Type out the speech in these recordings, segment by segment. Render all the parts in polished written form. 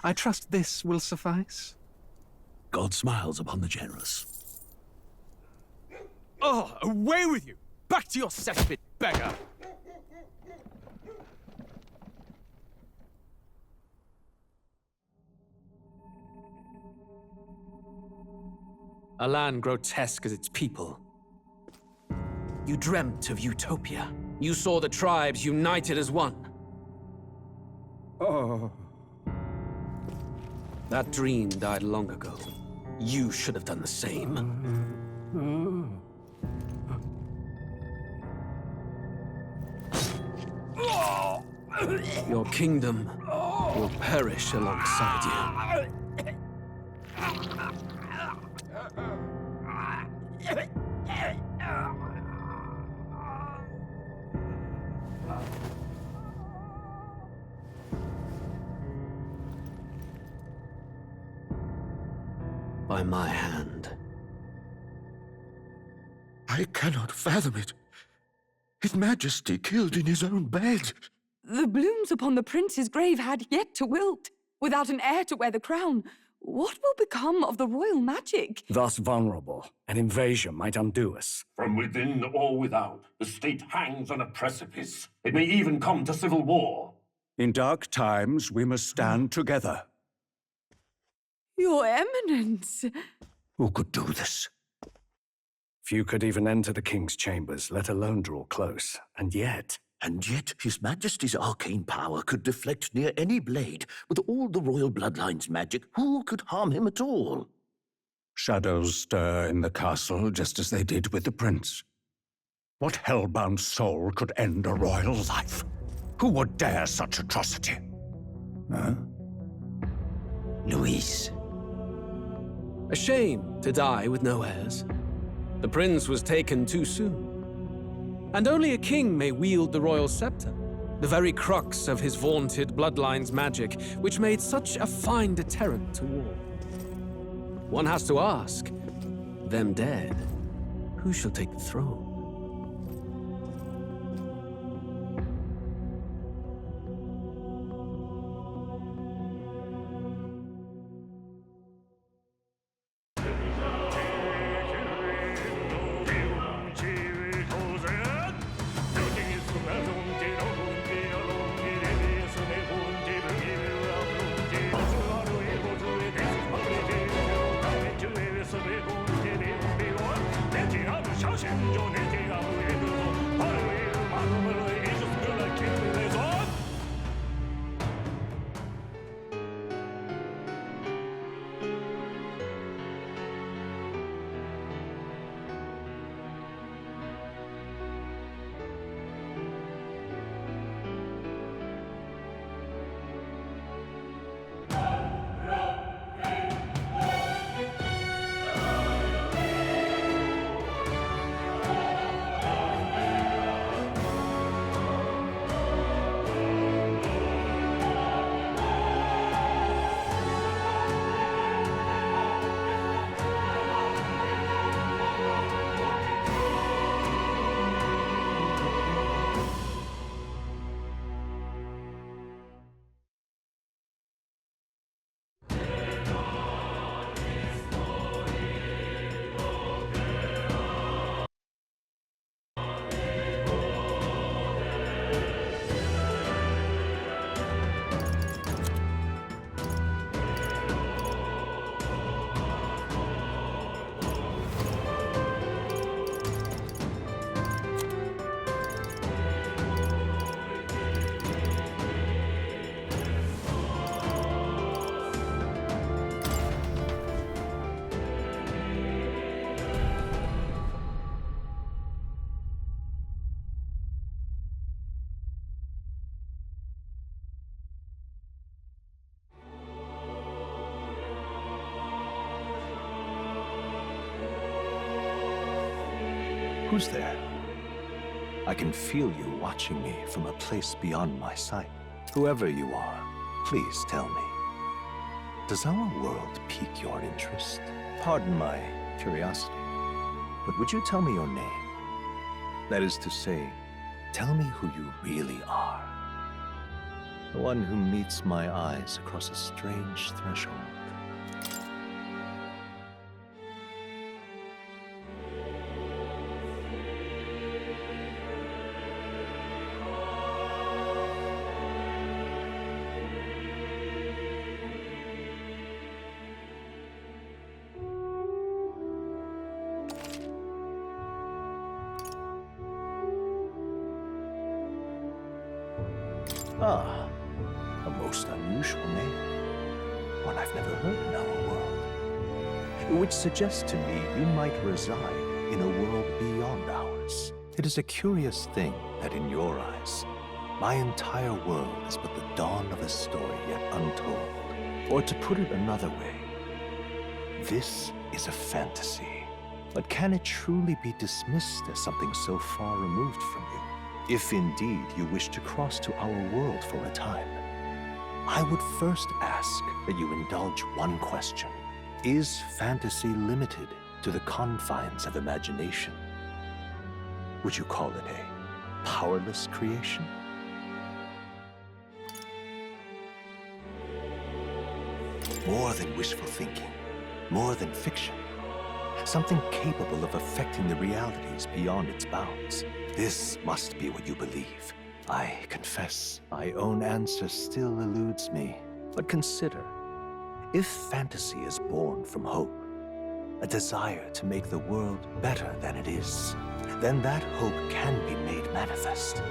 I trust this will suffice. God smiles upon the generous. Oh, away with you! Back to your cesspit, beggar! A land grotesque as its people. You dreamt of utopia. You saw the tribes united as one. Oh. That dream died long ago. You should have done the same. Your kingdom will perish alongside you. By my hand. I cannot fathom it. His Majesty killed in his own bed. The blooms upon the prince's grave had yet to wilt. Without an heir to wear the crown, what will become of the royal magic? Thus vulnerable, an invasion might undo us. From within or without, the state hangs on a precipice. It may even come to civil war. In dark times, we must stand together. Your Eminence! Who could do this? Few could even enter the king's chambers, let alone draw close. And yet His Majesty's arcane power could deflect near any blade. With all the royal bloodline's magic, who could harm him at all? shadows stir in the castle just as they did with the prince. What hellbound soul could end a royal life? Who would dare such atrocity? Huh? Luis. A shame to die with no heirs. The prince was taken too soon. And only a king may wield the royal scepter, the very crux of his vaunted bloodline's magic, which made such a fine deterrent to war. One has to ask, them dead, who shall take the throne? Who's there? I can feel you watching me from a place beyond my sight. Whoever you are, please tell me. Does our world pique your interest? Pardon my curiosity, but would you tell me your name? That is to say, tell me who you really are. The one who meets my eyes across a strange threshold. Ah, a most unusual name. One I've never heard in our world. Which suggests to me you might reside in a world beyond ours. It is a curious thing that in your eyes, my entire world is but the dawn of a story yet untold. Or to put it another way, this is a fantasy. But can it truly be dismissed as something so far removed from you? If indeed you wish to cross to our world for a time, I would first ask that you indulge one question. Is fantasy limited to the confines of imagination? Would you call it a powerless creation? More than wishful thinking, more than fiction. Something capable of affecting the realities beyond its bounds. This must be what you believe. I confess, my own answer still eludes me. But consider, if fantasy is born from hope, a desire to make the world better than it is, then that hope can be made manifest.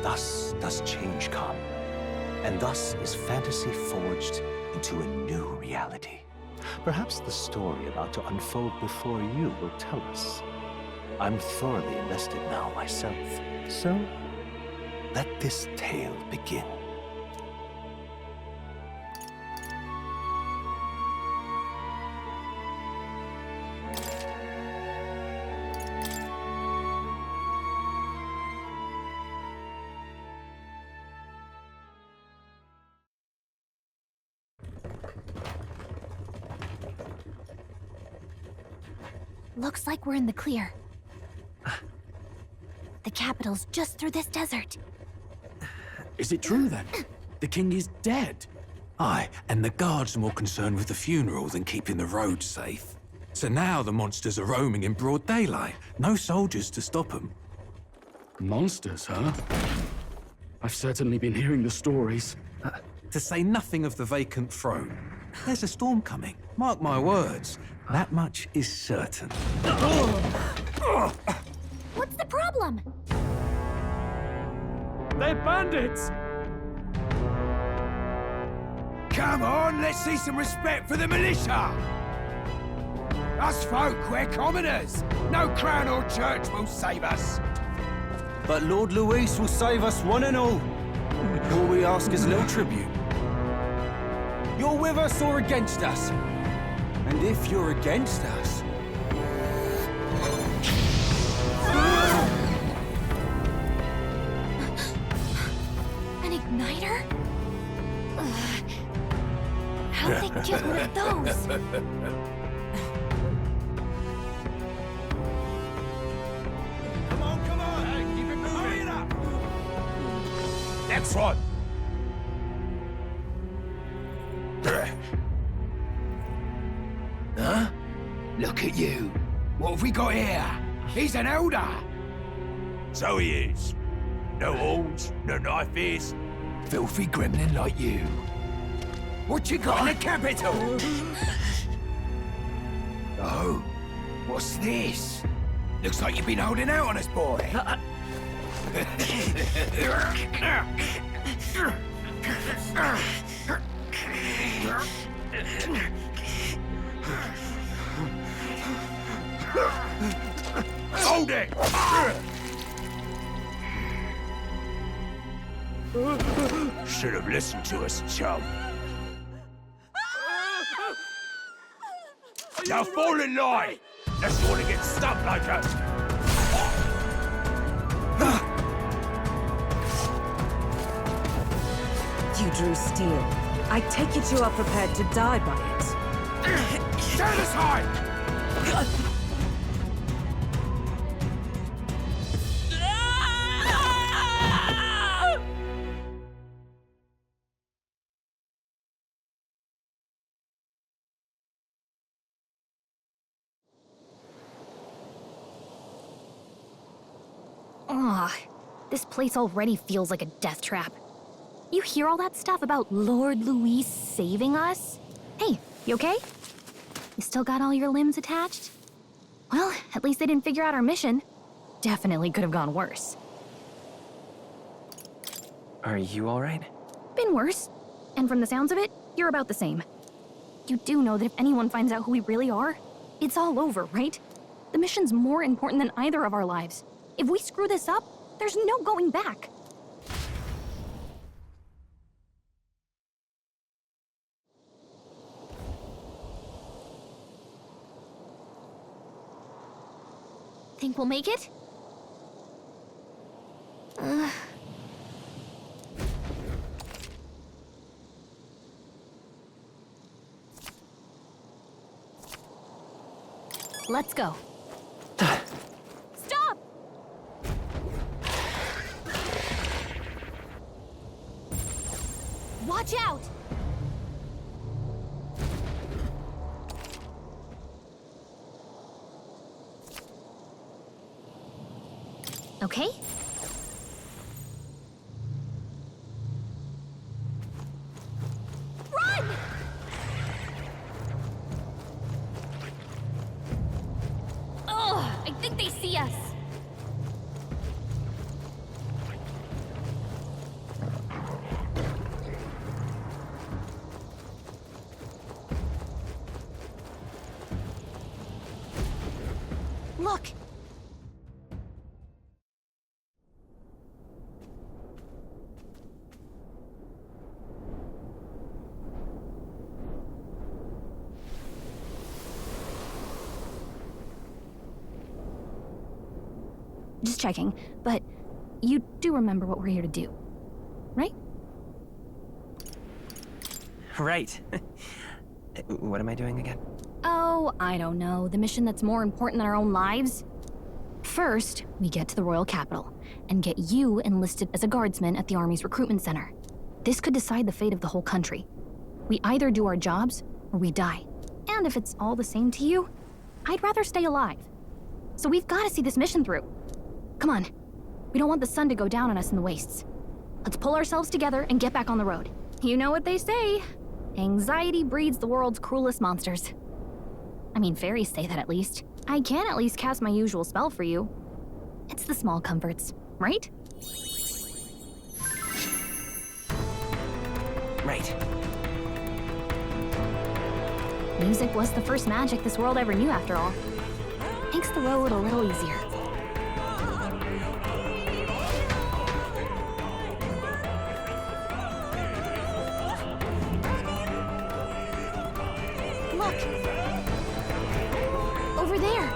Thus does change come, and thus is fantasy forged into a new reality. Perhaps the story about to unfold before you will tell us. I'm thoroughly invested now myself, so let this tale begin. Looks like we're in the clear. The capital's just through this desert. Is it true then? The king is dead? Aye, and the guards are more concerned with the funeral than keeping the roads safe. So now the monsters are roaming in broad daylight. No soldiers to stop them. Monsters, huh? I've certainly been hearing the stories. To say nothing of the vacant throne. There's a storm coming. Mark my words. That much is certain. What's the problem? They're bandits! Come on, let's see some respect for the militia! Us folk, we're commoners. No crown or church will save us. But Lord Luis will save us one and all. All we ask is a little tribute. You're with us or against us? And if you're against us... An igniter? How'd they get one of those? Come on, hey, keep it moving up. Next one. Huh? Look at you. What have we got here? He's an elder. So he is. No horns, no knife ears. Filthy gremlin like you. What you got in the capital? Oh, what's this? Looks like you've been holding out on us, boy. Hold it! Should have listened to us, chum. Now fall in line! Unless you want to get stuck like us. You drew steel. I take it you are prepared to die by it. Stand aside! Ugh, this place already feels like a death trap. You hear all that stuff about Lord Louis saving us? Hey, you okay? You still got all your limbs attached? Well, at least they didn't figure out our mission. Definitely could have gone worse. Are you alright? Been worse. And from the sounds of it, you're about the same. You do know that if anyone finds out who we really are, it's all over, right? The mission's more important than either of our lives. If we screw this up, there's no going back. Think we'll make it? Let's go. Stop! Watch out! Okay? Run! Ugh, I think they see us. Look! Just checking, but you do remember what we're here to do, right? Right. What am I doing again? Oh, I don't know. The mission that's more important than our own lives? First, we get to the royal capital and get you enlisted as a guardsman at the army's recruitment center. This could decide the fate of the whole country. We either do our jobs or we die. And if it's all the same to you, I'd rather stay alive. So we've got to see this mission through. Come on. We don't want the sun to go down on us in the wastes. Let's pull ourselves together and get back on the road. You know what they say. Anxiety breeds the world's cruelest monsters. I mean, fairies say that at least. I can at least cast my usual spell for you. It's the small comforts, right? Right. Music was the first magic this world ever knew, after all. Makes the road a little easier. Look! Over there!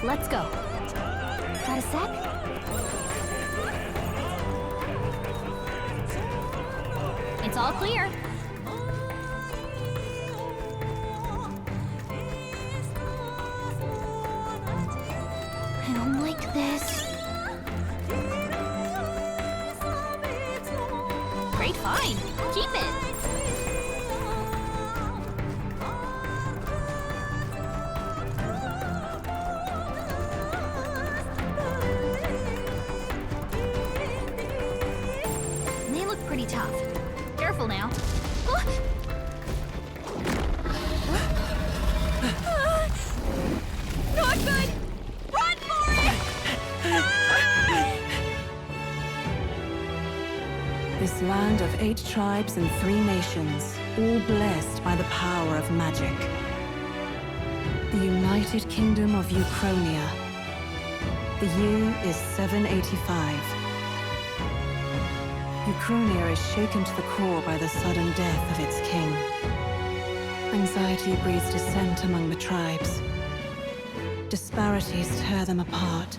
Let's go. Got a sec? It's all clear. I don't like this. Great find. Keep it. They look pretty tough. Careful now. Not good! Run for it! This land of 8 tribes and 3 nations, all blessed by the power of magic. The United Kingdom of Uchronia. The year is 785. Uchronia is shaken to the core by the sudden death of its king. Anxiety breeds dissent among the tribes. Disparities tear them apart,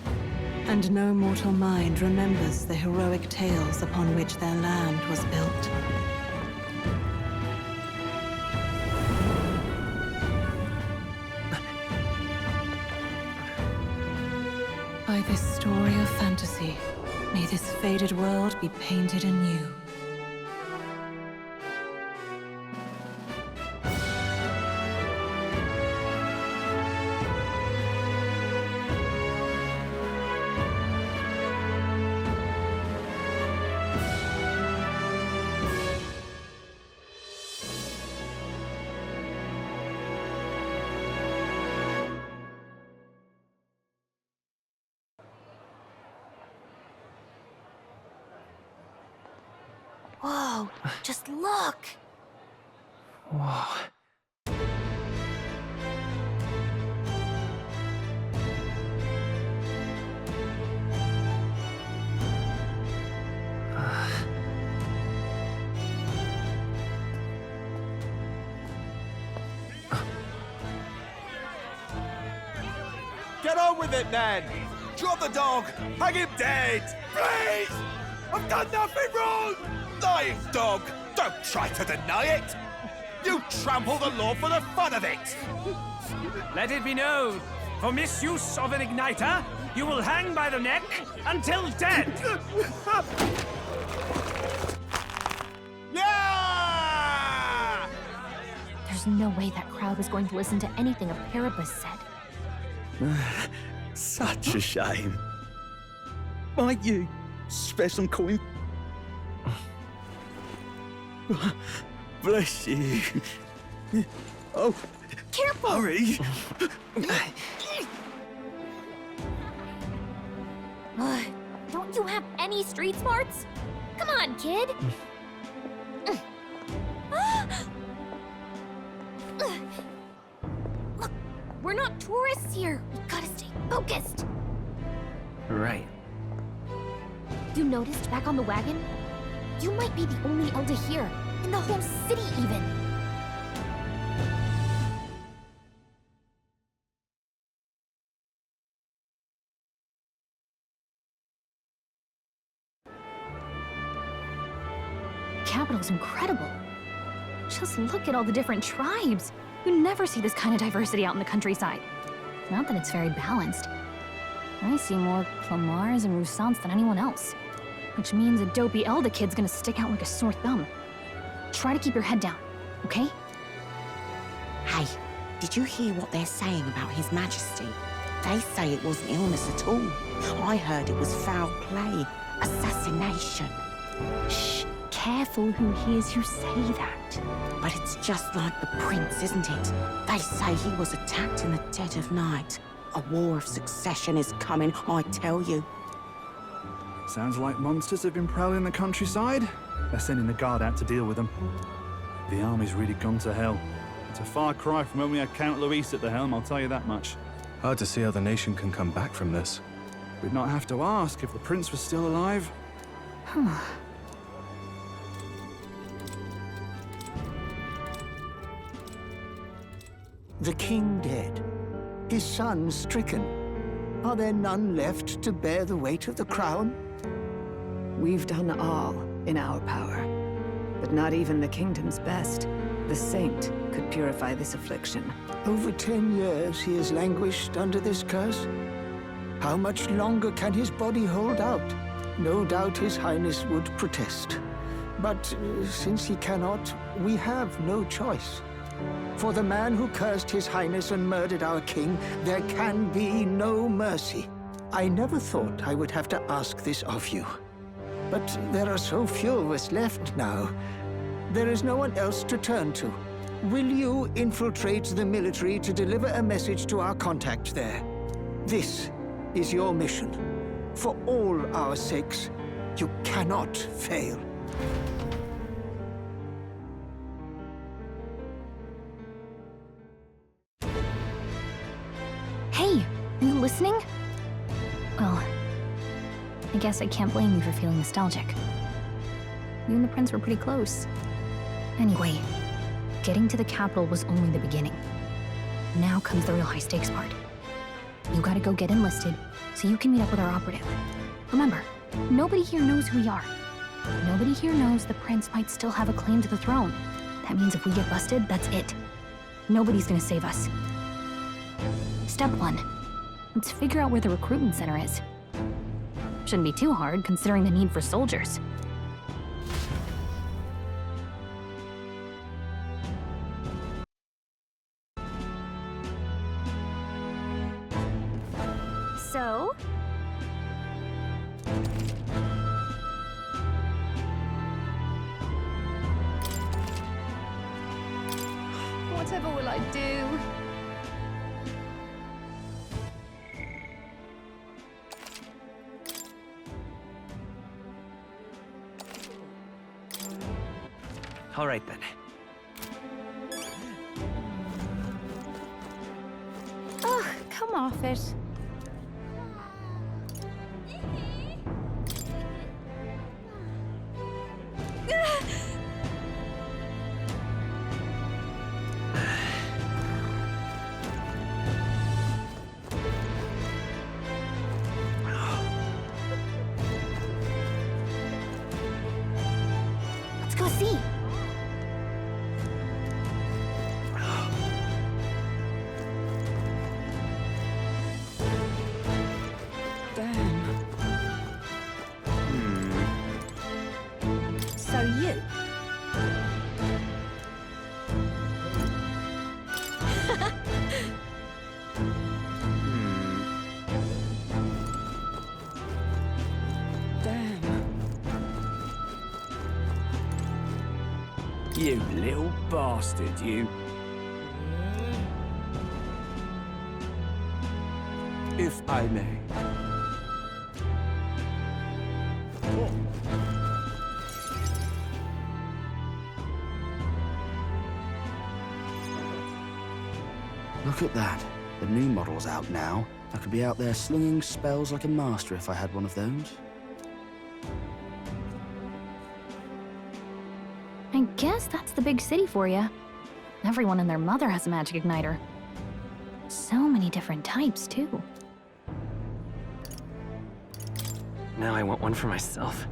and no mortal mind remembers the heroic tales upon which their land was built. By this story of fantasy, may this faded world be painted anew. Whoa, just look! Whoa. Get on with it, then! Drop the dog! Hang him dead! Please! I've done nothing wrong! Lying dog! Don't try to deny it! You trample the law for the fun of it! Let it be known, for misuse of an igniter, you will hang by the neck until dead! Yeah! There's no way that crowd was going to listen to anything a Paribus said. Such a shame. Might you spare some coin? Bless you. Oh, careful! Hurry! Don't you have any street smarts? Come on, kid! Look, we're not tourists here. We gotta stay focused. Right. You noticed back on the wagon? You might be the only elder here, in the whole city even. Capital's incredible. Just look at all the different tribes. You never see this kind of diversity out in the countryside. Not that it's very balanced. I see more Clamars and Roussants than anyone else. Which means a dopey Elder kid's gonna stick out like a sore thumb. Try to keep your head down, okay? Hey, did you hear what they're saying about His Majesty? They say it wasn't illness at all. I heard it was foul play, assassination. Shh, careful who hears you say that. But it's just like the prince, isn't it? They say he was attacked in the dead of night. A war of succession is coming, I tell you. Sounds like monsters have been prowling the countryside. They're sending the guard out to deal with them. The army's really gone to hell. It's a far cry from when we had Count Luis at the helm, I'll tell you that much. Hard to see how the nation can come back from this. We'd not have to ask if the prince was still alive. The king dead, his son stricken. Are there none left to bear the weight of the crown? We've done all in our power, but not even the kingdom's best. The saint could purify this affliction. Over 10 years he has languished under this curse. How much longer can his body hold out? No doubt his highness would protest. But since he cannot, we have no choice. For the man who cursed his highness and murdered our king, there can be no mercy. I never thought I would have to ask this of you. But there are so few of us left now. There is no one else to turn to. Will you infiltrate the military to deliver a message to our contact there? This is your mission. For all our sakes, you cannot fail. Hey, are you listening? Well, I guess I can't blame you for feeling nostalgic. You and the prince were pretty close. Anyway, getting to the capital was only the beginning. Now comes the real high-stakes part. You gotta go get enlisted, so you can meet up with our operative. Remember, nobody here knows who we are. Nobody here knows the prince might still have a claim to the throne. That means if we get busted, that's it. Nobody's gonna save us. Step 1. Let's figure out where the recruitment center is. Shouldn't be too hard, considering the need for soldiers. So? Whatever will I do? All right then. Ugh, come off it. Let's go see. So you? You little bastard, you. If I may. Look at that. The new model's out now. I could be out there slinging spells like a master if I had one of those. I guess that's the big city for you. Everyone and their mother has a magic igniter. So many different types, too. Now I want one for myself.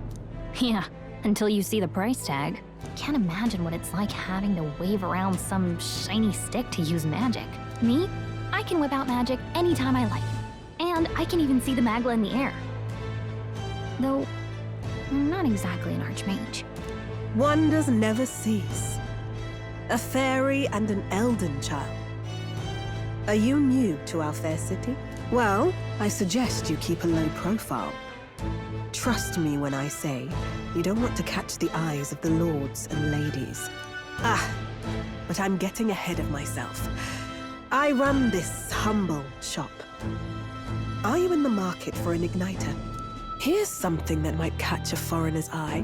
Yeah, until you see the price tag. Can't imagine what it's like having to wave around some shiny stick to use magic. Me? I can whip out magic anytime I like. And I can even see the Magla in the air. Though, I'm not exactly an archmage. Wonders never cease. A fairy and an elden child. Are you new to our fair city? Well, I suggest you keep a low profile. Trust me when I say you don't want to catch the eyes of the lords and ladies. But I'm getting ahead of myself. I run this humble shop. Are you in the market for an igniter? Here's something that might catch a foreigner's eye.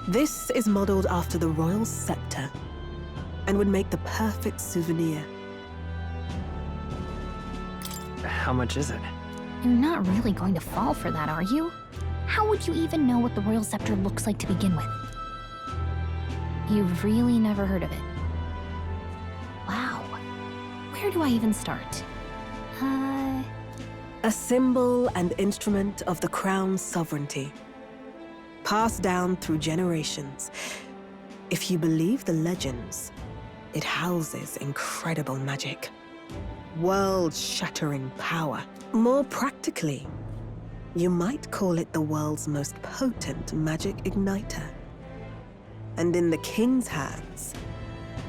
This is modeled after the royal scepter and would make the perfect souvenir. How much is it? You're not really going to fall for that, are you? How would you even know what the royal scepter looks like to begin with? You've really never heard of it. Wow. Where do I even start? A symbol and instrument of the crown's sovereignty. Passed down through generations. If you believe the legends, it houses incredible magic. World-shattering power. More practically, you might call it the world's most potent magic igniter. And in the king's hands,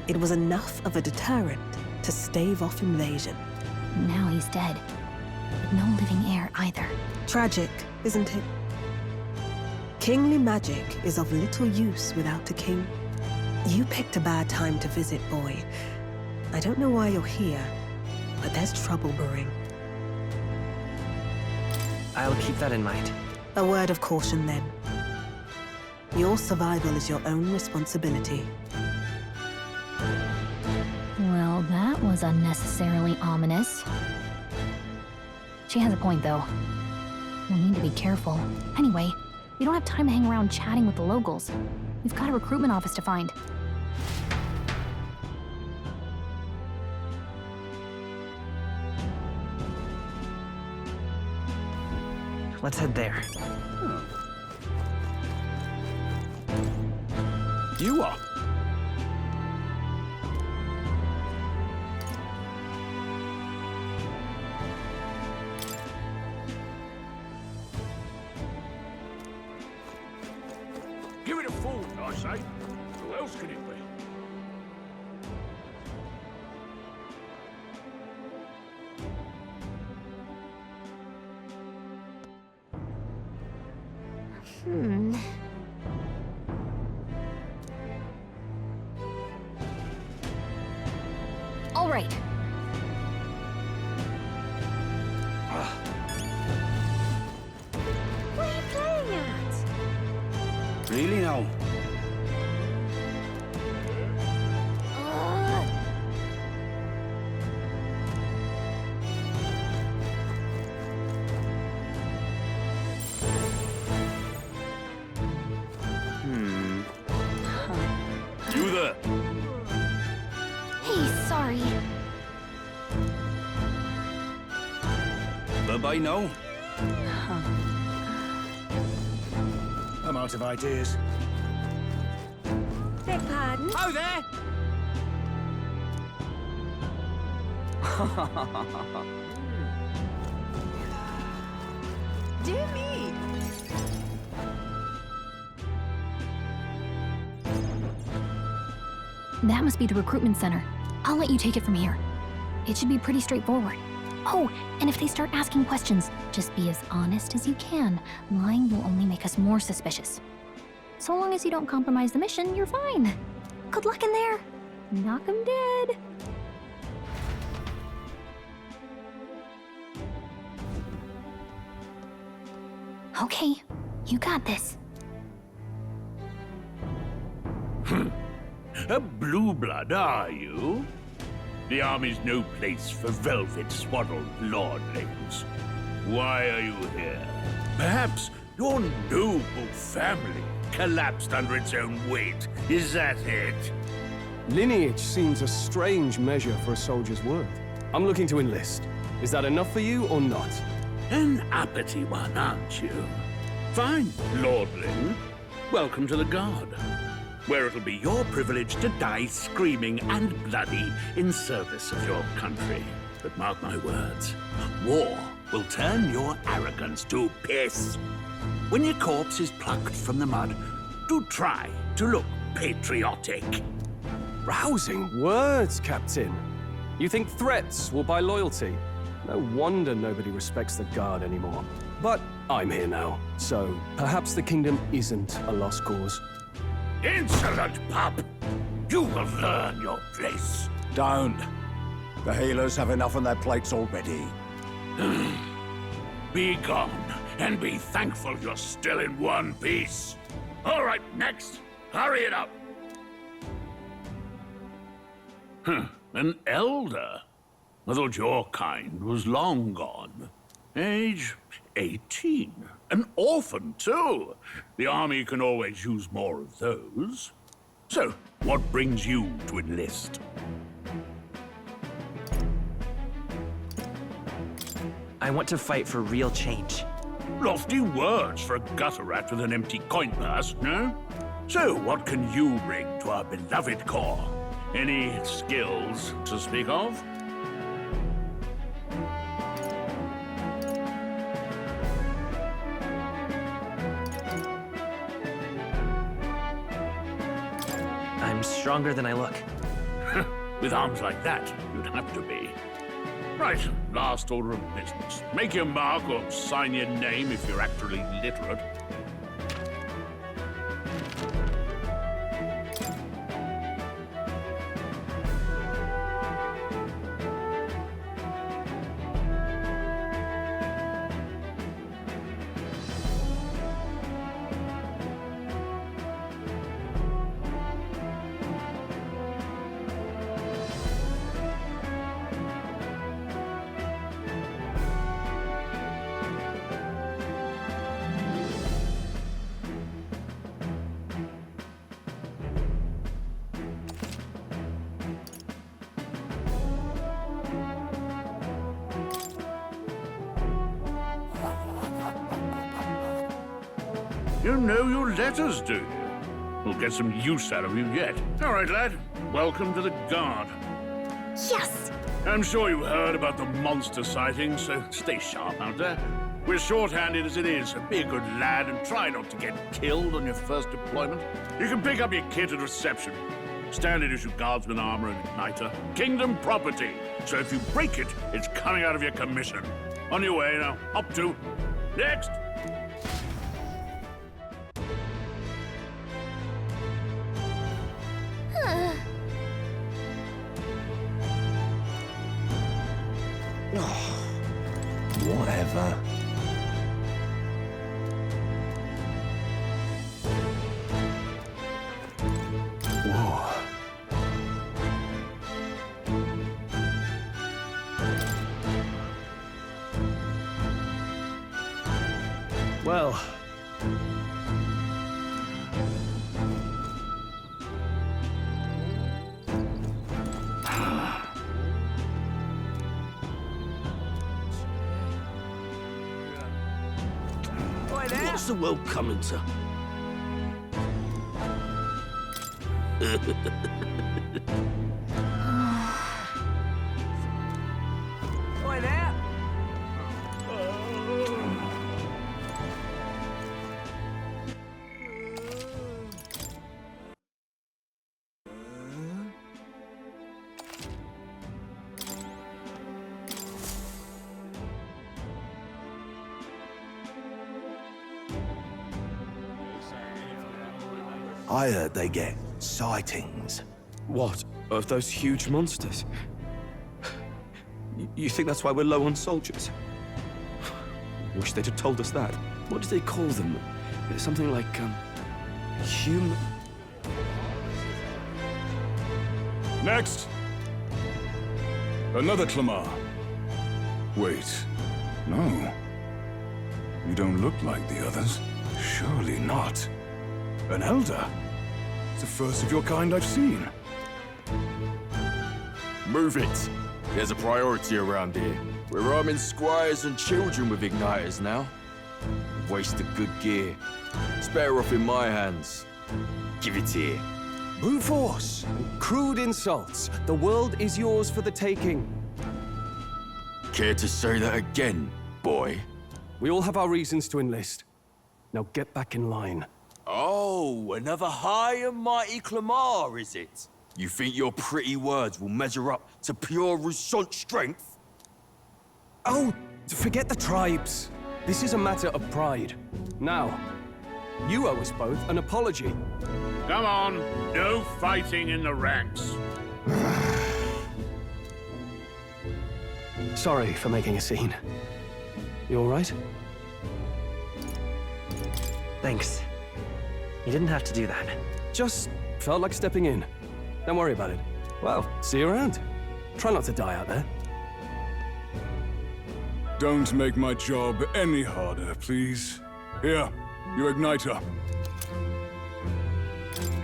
it was enough of a deterrent to stave off invasion. Now he's dead. With no living heir either. Tragic, isn't it? Kingly magic is of little use without a king. You picked a bad time to visit, boy. I don't know why you're here, but there's trouble brewing. I'll keep that in mind. A word of caution, then. Your survival is your own responsibility. Well, that was unnecessarily ominous. She has a point, though. We'll need to be careful. Anyway, we don't have time to hang around chatting with the locals. We've got a recruitment office to find. Let's head there. You are. Give it a fool, I say. Who else could it be? All right. What are you playing at? Really now? herb, I know. I'm out of ideas. Beg pardon? Oh, there! Dear me! That must be the recruitment center. I'll let you take it from here. It should be pretty straightforward. Oh, and if they start asking questions, just be as honest as you can. Lying will only make us more suspicious. So long as you don't compromise the mission, you're fine. Good luck in there. Knock 'em dead. Okay, you got this. A blue blood, are you? The army's no place for velvet-swaddled lordlings. Why are you here? Perhaps your noble family collapsed under its own weight. Is that it? Lineage seems a strange measure for a soldier's worth. I'm looking to enlist. Is that enough for you or not? An uppity one, aren't you? Fine, lordling. Welcome to the Guard, where it'll be your privilege to die screaming and bloody in service of your country. But mark my words, war will turn your arrogance to piss. When your corpse is plucked from the mud, do try to look patriotic. Rousing words, Captain. You think threats will buy loyalty? No wonder nobody respects the Guard anymore. But I'm here now, so perhaps the kingdom isn't a lost cause. Insolent pup! You will learn your place. Don't. The healers have enough on their plates already. Be gone, and be thankful you're still in one piece. All right, next. Hurry it up. An elder? I thought your kind was long gone. Age 18. An orphan, too. The army can always use more of those. So, what brings you to enlist? I want to fight for real change. Lofty words for a gutter rat with an empty coin purse, no? So, what can you bring to our beloved corps? Any skills to speak of? I'm stronger than I look. With arms like that, you'd have to be. Right, last order of business. Make your mark or sign your name if you're actually literate. You know your letters, do you? We'll get some use out of you yet. All right, lad. Welcome to the Guard. Yes! I'm sure you heard about the monster sightings, so stay sharp out there. We're short-handed as it is, so be a good lad and try not to get killed on your first deployment. You can pick up your kit at reception. Standard issue guardsman armor and igniter. Kingdom property. So if you break it, it's coming out of your commission. On your way now. Up to. Next! Whatever. Whoa. Well... Where's the world coming to? Oi there! I heard they get sightings. What? Of those huge monsters? You think that's why we're low on soldiers? Wish they'd have told us that. What do they call them? Something like, human... Next! Another Clamar. Wait, no. You don't look like the others. Surely not. An elder? It's the first of your kind I've seen. Move it. There's a priority around here. We're arming squires and children with igniters now. Waste of good gear. It's better off in my hands. Give it here. Brute force! Crude insults. The world is yours for the taking. Care to say that again, boy? We all have our reasons to enlist. Now get back in line. Oh, another high and mighty Clamar, is it? You think your pretty words will measure up to pure Rousseau strength? Oh, forget the tribes. This is a matter of pride. Now, you owe us both an apology. Come on, no fighting in the ranks. Sorry for making a scene. You all right? Thanks. You didn't have to do that. Just felt like stepping in. Don't worry about it. Well, see you around. Try not to die out there. Don't make my job any harder, please. Here, your igniter.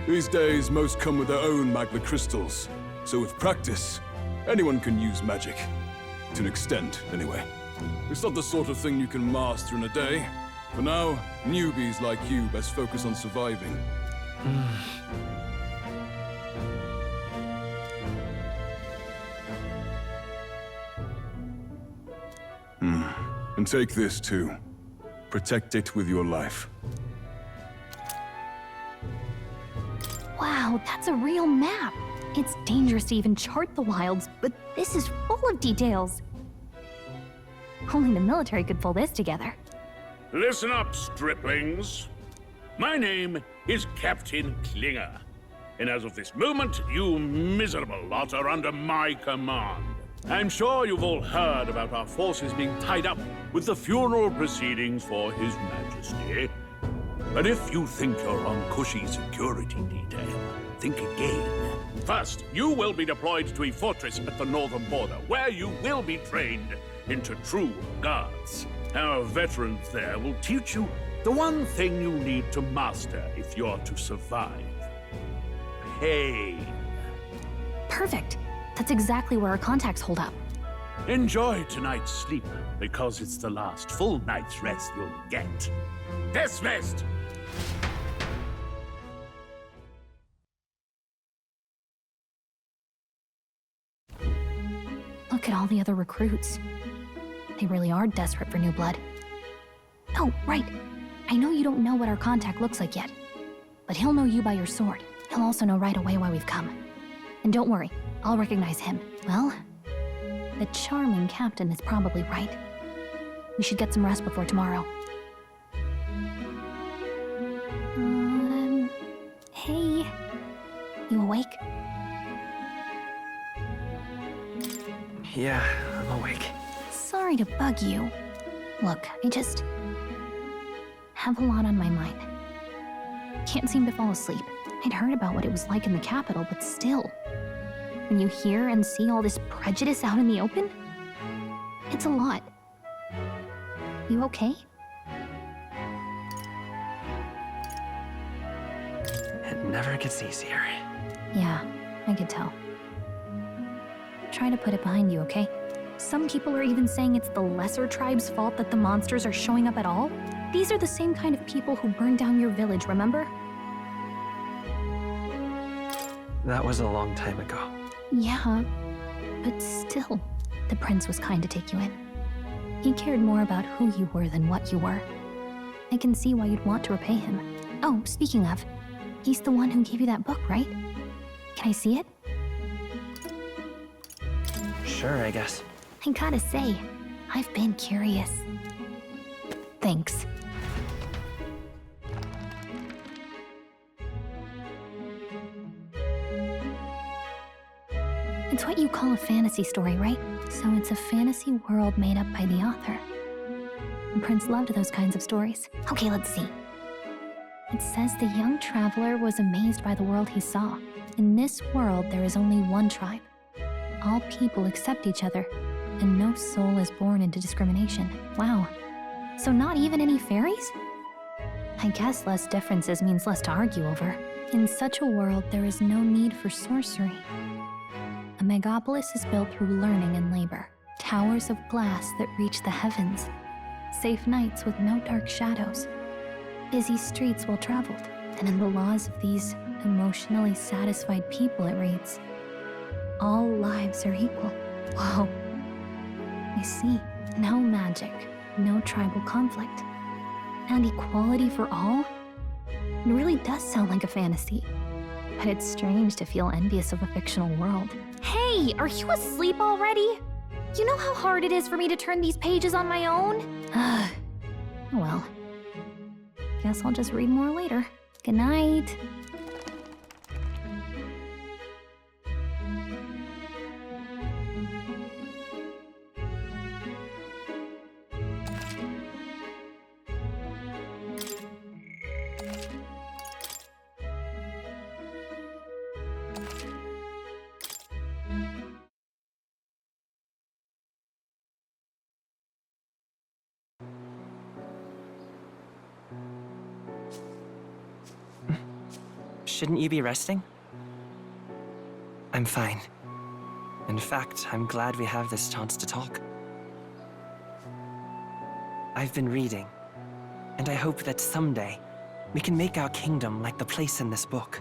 These days, most come with their own magma crystals. So with practice, anyone can use magic. To an extent, anyway. It's not the sort of thing you can master in a day. For now, newbies like you best focus on surviving. And take this too. Protect it with your life. Wow, that's a real map. It's dangerous to even chart the wilds, but this is full of details. Only the military could pull this together. Listen up, striplings. My name is Captain Klinger, and as of this moment, you miserable lot are under my command. I'm sure you've all heard about our forces being tied up with the funeral proceedings for His Majesty. But if you think you're on cushy security detail, think again. First, you will be deployed to a fortress at the northern border, where you will be trained into true guards. Our veterans there will teach you the one thing you need to master if you're to survive. Pain. Perfect. That's exactly where our contacts hold up. Enjoy tonight's sleep, because it's the last full night's rest you'll get. Dismissed! Look at all the other recruits. They really are desperate for new blood. Oh, right. I know you don't know what our contact looks like yet, but he'll know you by your sword. He'll also know right away why we've come. And don't worry, I'll recognize him. Well, the charming captain is probably right. We should get some rest before tomorrow. Hey. You awake? Yeah, I'm awake. Sorry to bug you. Look, I just have a lot on my mind. Can't seem to fall asleep. I'd heard about what it was like in the capital, but still. When you hear and see all this prejudice out in the open, it's a lot. You okay? It never gets easier. Yeah, I could tell. Try to put it behind you, okay? Some people are even saying it's the lesser tribe's fault that the monsters are showing up at all. These are the same kind of people who burned down your village, remember? That was a long time ago. Yeah, but still, the prince was kind to take you in. He cared more about who you were than what you were. I can see why you'd want to repay him. Oh, speaking of, he's the one who gave you that book, right? Can I see it? Sure, I guess. I gotta say, I've been curious. Thanks. It's what you call a fantasy story, right? So it's a fantasy world made up by the author. The prince loved those kinds of stories. Okay, let's see. It says the young traveler was amazed by the world he saw. In this world, there is only one tribe. All people accept each other, and no soul is born into discrimination. Wow. So not even any fairies? I guess less differences means less to argue over. In such a world, there is no need for sorcery. A megapolis is built through learning and labor. Towers of glass that reach the heavens. Safe nights with no dark shadows. Busy streets well traveled. And in the laws of these emotionally satisfied people, it reads, all lives are equal. Whoa. I see. No magic, no tribal conflict. And equality for all? It really does sound like a fantasy. But it's strange to feel envious of a fictional world. Hey, are you asleep already? You know how hard it is for me to turn these pages on my own? Oh well. Guess I'll just read more later. Good night. Shouldn't you be resting? I'm fine. In fact, I'm glad we have this chance to talk. I've been reading, and I hope that someday we can make our kingdom like the place in this book.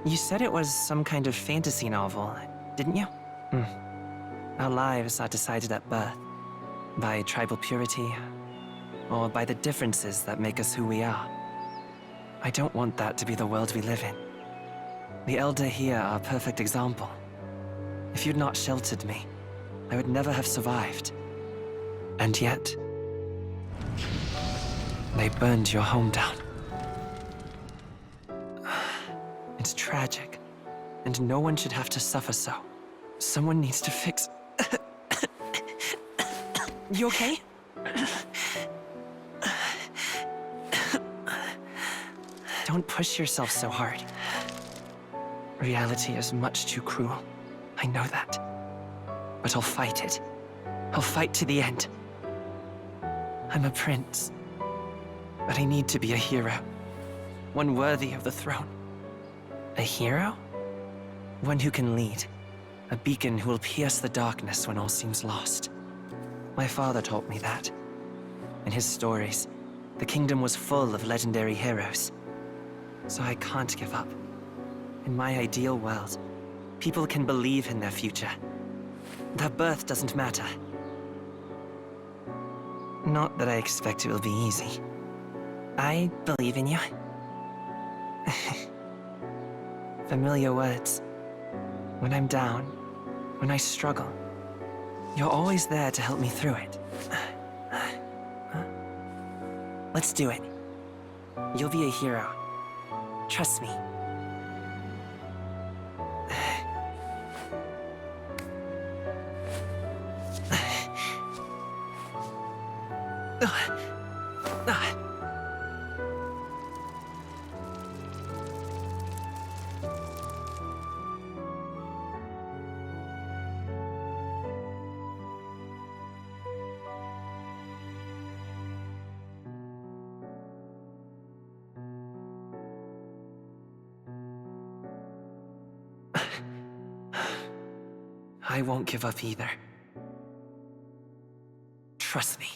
You said it was some kind of fantasy novel, didn't you? Our lives are decided at birth, by tribal purity, or by the differences that make us who we are. I don't want that to be the world we live in. The Elder here are a perfect example. If you'd not sheltered me, I would never have survived. And yet, they burned your home down. It's tragic, and no one should have to suffer so. Someone needs to fix... You okay? Don't push yourself so hard. Reality is much too cruel. I know that. But I'll fight it. I'll fight to the end. I'm a prince. But I need to be a hero. One worthy of the throne. A hero? One who can lead. A beacon who will pierce the darkness when all seems lost. My father taught me that. In his stories, the kingdom was full of legendary heroes. So I can't give up. In my ideal world, people can believe in their future. Their birth doesn't matter. Not that I expect it will be easy. I believe in you. Familiar words. When I'm down, when I struggle, you're always there to help me through it. Let's do it. You'll be a hero. Trust me. I won't give up either. Trust me.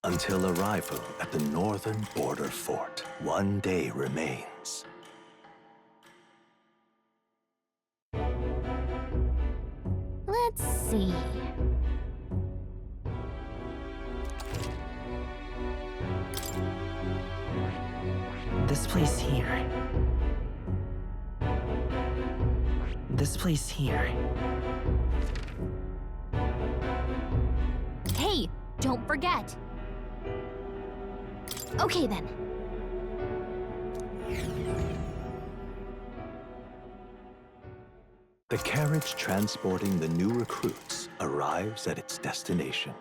Until arrival at the northern border fort, one day remains. Let's see. This place here. This place here. Hey, don't forget. Okay then. The carriage transporting the new recruits arrives at its destination.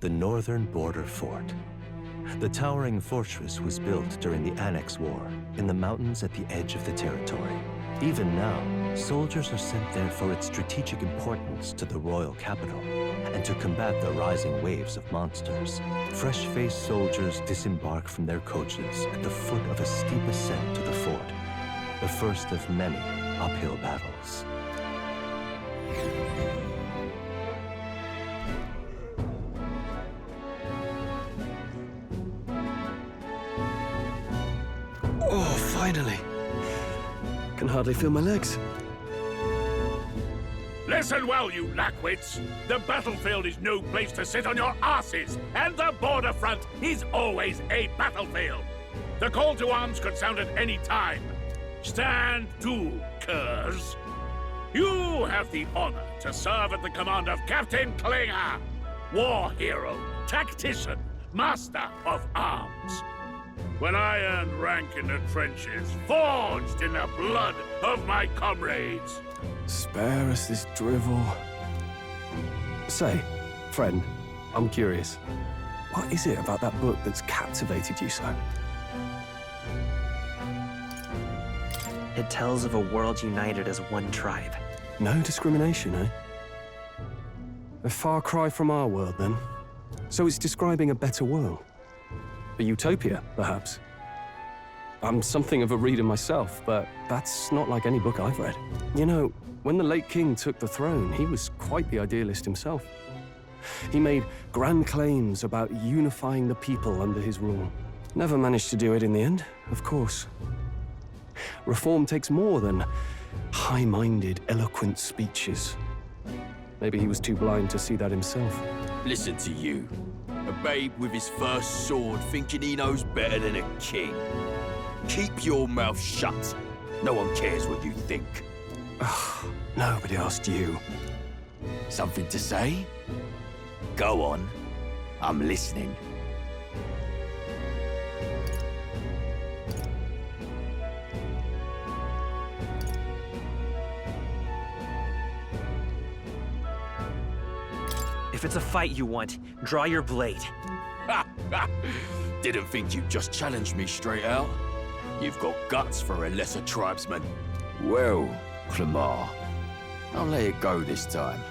The northern border fort. The towering fortress was built during the Annex War in the mountains at the edge of the territory. Even now, soldiers are sent there for its strategic importance to the royal capital and to combat the rising waves of monsters. Fresh-faced soldiers disembark from their coaches at the foot of a steep ascent to the fort, the first of many uphill battles. Oh, finally. Can hardly feel my legs. Listen well, you lackwits. The battlefield is no place to sit on your asses, and the border front is always a battlefield. The call to arms could sound at any time. Stand to, curs. You have the honor to serve at the command of Captain Klinger, war hero, tactician, master of arms. When I earned rank in the trenches, forged in the blood of my comrades. Spare us this drivel. Say, friend, I'm curious. What is it about that book that's captivated you so? It tells of a world united as one tribe. No discrimination, eh? A far cry from our world, then. So it's describing a better world. A utopia, perhaps. I'm something of a reader myself, but that's not like any book I've read. You know, when the late king took the throne, he was quite the idealist himself. He made grand claims about unifying the people under his rule. Never managed to do it in the end, of course. Reform takes more than high-minded, eloquent speeches. Maybe he was too blind to see that himself. Listen to you. A babe with his first sword thinking he knows better than a king. Keep your mouth shut. No one cares what you think. Nobody asked you. Something to say? Go on. I'm listening. If it's a fight you want, draw your blade. Didn't think you'd just challenge me straight out. You've got guts for a lesser tribesman. Well, Clemar, I'll let it go this time.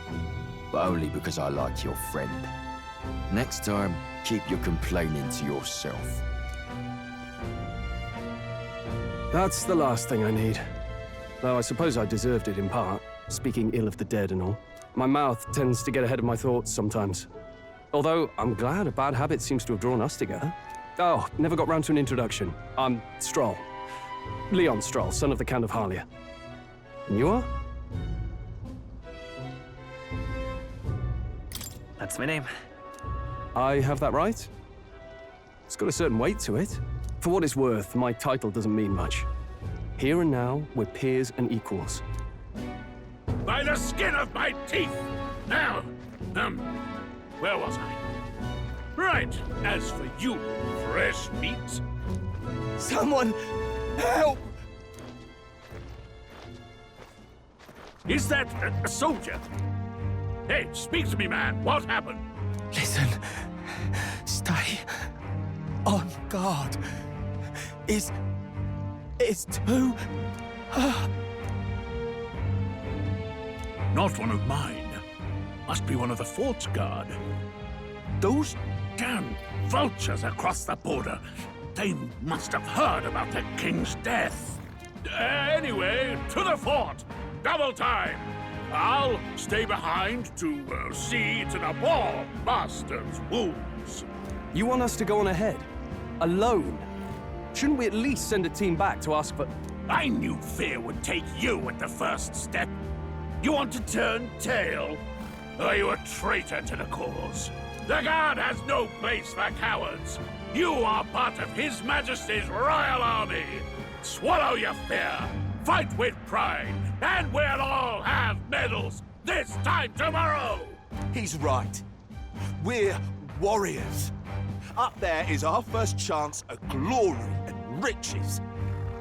But only because I like your friend. Next time, keep your complaining to yourself. That's the last thing I need. Though I suppose I deserved it in part, speaking ill of the dead and all. My mouth tends to get ahead of my thoughts sometimes. Although, I'm glad a bad habit seems to have drawn us together. Oh, never got round to an introduction. I'm Stroll. Leon Stroll, son of the Count of Harlia. And you are? That's my name. I have that right? It's got a certain weight to it. For what it's worth, my title doesn't mean much. Here and now, we're peers and equals. By the skin of my teeth! Now, where was I? Right, as for you, fresh meat. Someone help! Is that a soldier? Hey, speak to me, man. What happened? Listen. Stay on guard. It's too... Not one of mine. Must be one of the fort's guard. Those damn vultures across the border. They must have heard about the king's death. Anyway, to the fort. Double time. I'll stay behind to see to the poor master's wounds. You want us to go on ahead? Alone? Shouldn't we at least send a team back to ask for... I knew fear would take you at the first step. You want to turn tail? Are you a traitor to the cause? The Guard has no place for cowards. You are part of His Majesty's Royal Army. Swallow your fear. Fight with pride. And we'll all have medals this time tomorrow. He's right. We're warriors. Up there is our first chance at glory and riches.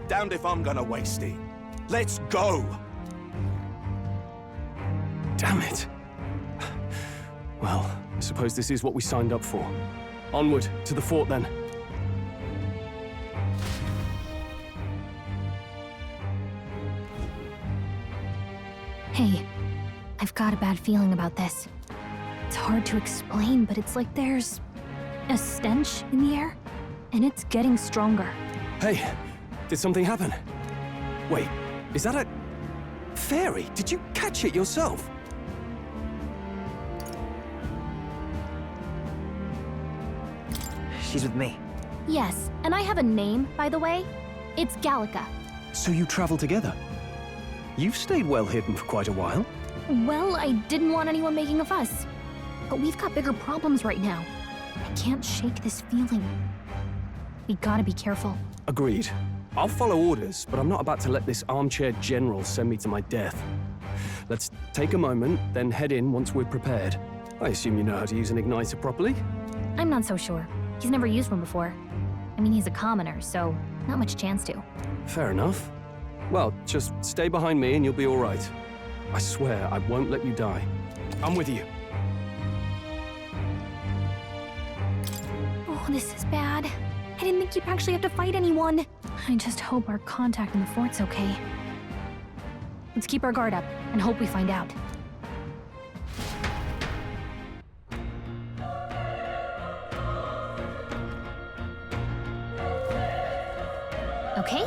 Damned if I'm gonna waste it. Let's go! Damn it. Well, I suppose this is what we signed up for. Onward, to the fort then. Hey, I've got a bad feeling about this. It's hard to explain, but it's like there's a stench in the air, and it's getting stronger. Hey, did something happen? Wait, is that a... fairy? Did you catch it yourself? She's with me. Yes, and I have a name, by the way. It's Gallica. So you travel together? You've stayed well hidden for quite a while. Well, I didn't want anyone making a fuss. But we've got bigger problems right now. I can't shake this feeling. We gotta be careful. Agreed. I'll follow orders, but I'm not about to let this armchair general send me to my death. Let's take a moment, then head in once we're prepared. I assume you know how to use an igniter properly? I'm not so sure. He's never used one before. I mean, he's a commoner, so not much chance to. Fair enough. Well, just stay behind me and you'll be all right. I swear I won't let you die. I'm with you. Oh, this is bad. I didn't think you'd actually have to fight anyone. I just hope our contact in the fort's okay. Let's keep our guard up and hope we find out. Okay?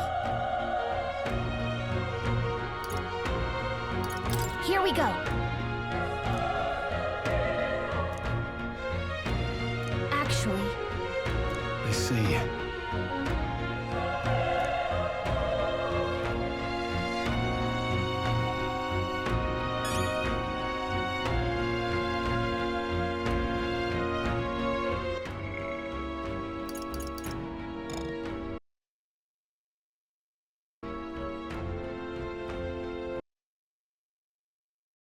Here we go. Actually... I see.